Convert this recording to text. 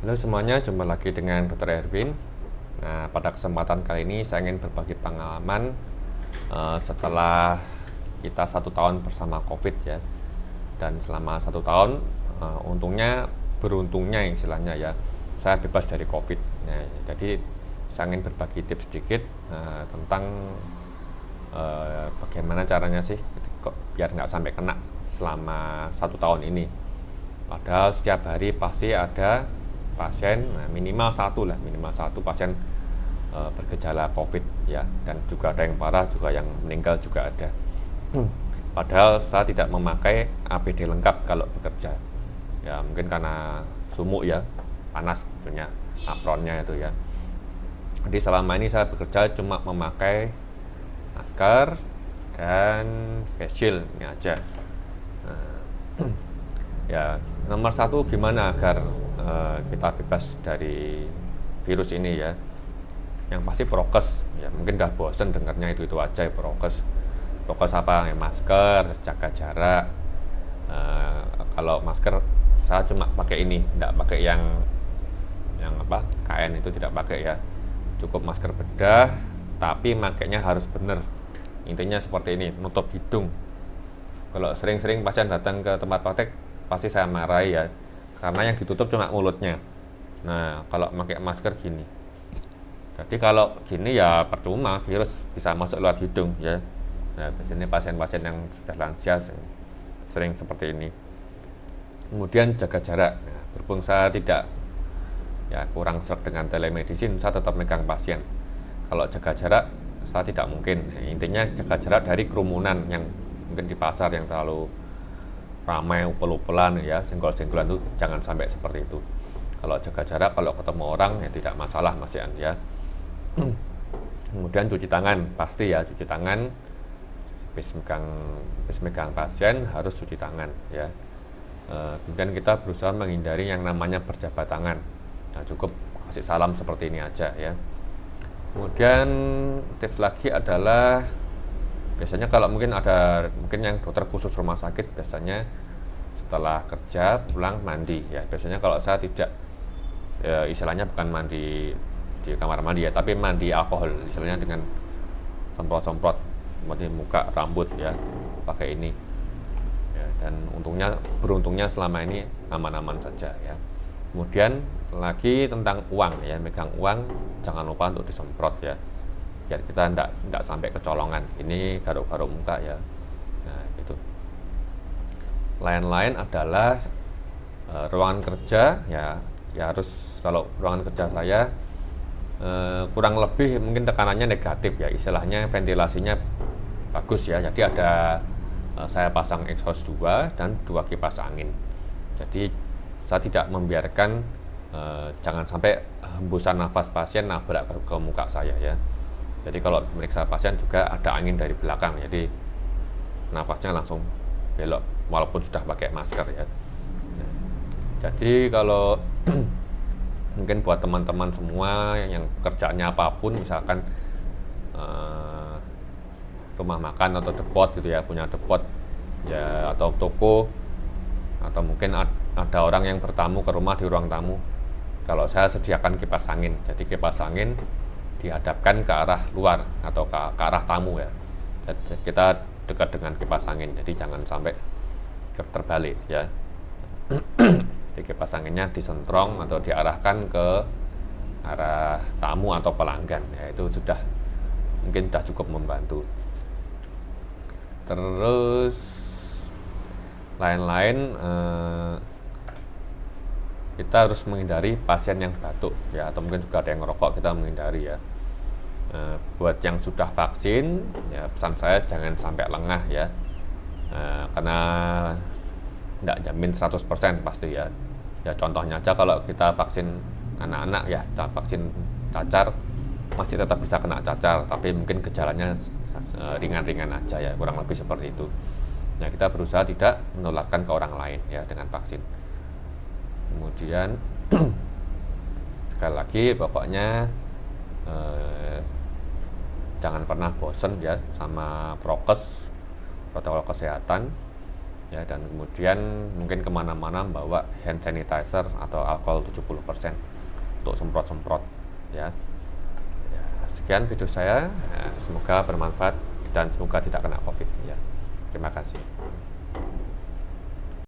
Halo semuanya, jumpa lagi dengan Dr. Erwin. Nah, pada kesempatan kali ini saya ingin berbagi pengalaman setelah kita 1 tahun bersama COVID ya. Dan selama 1 tahun, beruntungnya istilahnya ya, saya bebas dari COVID. Nah, jadi saya ingin berbagi tips sedikit tentang bagaimana caranya sih biar nggak sampai kena selama 1 tahun ini. Padahal setiap hari pasti ada pasien, minimal satu pasien bergejala COVID ya, dan juga ada yang parah, juga yang meninggal juga ada. Padahal saya tidak memakai APD lengkap kalau bekerja. Ya mungkin karena sumuk ya, panas sebetulnya apronnya itu ya. Jadi selama ini saya bekerja cuma memakai masker dan face shield ini aja. Ya, nomor satu gimana agar kita bebas dari virus ini ya. Yang pasti prokes ya, mungkin udah bosen dengarnya itu aja ya, prokes apa ya, masker, jaga jarak. Kalau masker saya cuma pakai ini, tidak pakai yang kain itu, tidak pakai ya, cukup masker bedah, tapi makainya harus bener. Intinya seperti ini, nutup hidung. Kalau sering-sering pasien datang ke tempat praktek pasti saya marahi ya, karena yang ditutup cuma mulutnya. Nah, kalau pakai masker gini, jadi kalau gini ya percuma, virus bisa masuk lewat hidung ya. Nah, biasanya pasien-pasien yang sudah lansia sering seperti ini. Kemudian jaga jarak. Nah, berhubung saya tidak kurang seret dengan telemedicine, saya tetap megang pasien. Kalau jaga jarak saya tidak mungkin. Nah, intinya jaga jarak dari kerumunan yang mungkin di pasar yang terlalu ramai, upel-upelan ya, senggol-senggolan itu jangan sampai seperti itu. Kalau jaga jarak, kalau ketemu orang ya tidak masalah masihan ya. Kemudian cuci tangan, pasti ya cuci tangan. Habis megang pasien harus cuci tangan ya. Kemudian kita berusaha menghindari yang namanya berjabat tangan. Nah, cukup kasih salam seperti ini aja ya. Kemudian tips lagi adalah, biasanya kalau mungkin yang dokter khusus rumah sakit biasanya setelah kerja pulang mandi ya. Biasanya kalau saya tidak, istilahnya bukan mandi di kamar mandi ya, tapi mandi alkohol, istilahnya dengan semprot-semprot di muka, rambut ya, pakai ini ya. Dan beruntungnya selama ini aman-aman saja ya. Kemudian lagi tentang uang ya, megang uang jangan lupa untuk disemprot ya, biar kita tidak sampai kecolongan. Ini garuk-garuk muka ya. Nah, itu. Lain-lain adalah ruangan kerja ya harus, kalau ruangan kerja saya kurang lebih mungkin tekanannya negatif ya, istilahnya ventilasinya bagus ya. Jadi ada saya pasang exhaust 2 dan 2 kipas angin. Jadi saya tidak membiarkan jangan sampai hembusan nafas pasien nabrak ke muka saya ya. Jadi kalau meriksa pasien juga ada angin dari belakang, jadi nafasnya langsung belok walaupun sudah pakai masker ya. Nah, jadi kalau mungkin buat teman-teman semua yang kerjanya apapun, misalkan rumah makan atau depot gitu ya, punya depot ya, atau toko, atau mungkin ada orang yang bertamu ke rumah di ruang tamu. Kalau saya sediakan kipas angin, jadi kipas angin dihadapkan ke arah luar atau ke arah tamu ya. Jadi kita dekat dengan kipas angin, jadi jangan sampai terbalik ya. Di kipas anginnya disentrong atau diarahkan ke arah tamu atau pelanggan ya, itu mungkin sudah cukup membantu. Terus lain-lain, kita harus menghindari pasien yang batuk ya, atau mungkin juga ada yang ngerokok, kita menghindari ya. Buat yang sudah vaksin ya, pesan saya jangan sampai lengah ya, karena tidak jamin 100% pasti ya. Ya contohnya aja, kalau kita vaksin anak-anak ya, kita vaksin cacar, masih tetap bisa kena cacar, tapi mungkin gejalanya ringan-ringan aja ya, kurang lebih seperti itu. Nah, kita berusaha tidak menularkan ke orang lain ya dengan vaksin. Kemudian sekali lagi pokoknya jangan pernah bosen ya sama prokes, protokol kesehatan. ya, dan kemudian mungkin kemana-mana bawa hand sanitizer atau alkohol 70% untuk semprot-semprot ya. Ya, sekian video saya, semoga bermanfaat dan semoga tidak kena COVID ya. Terima kasih.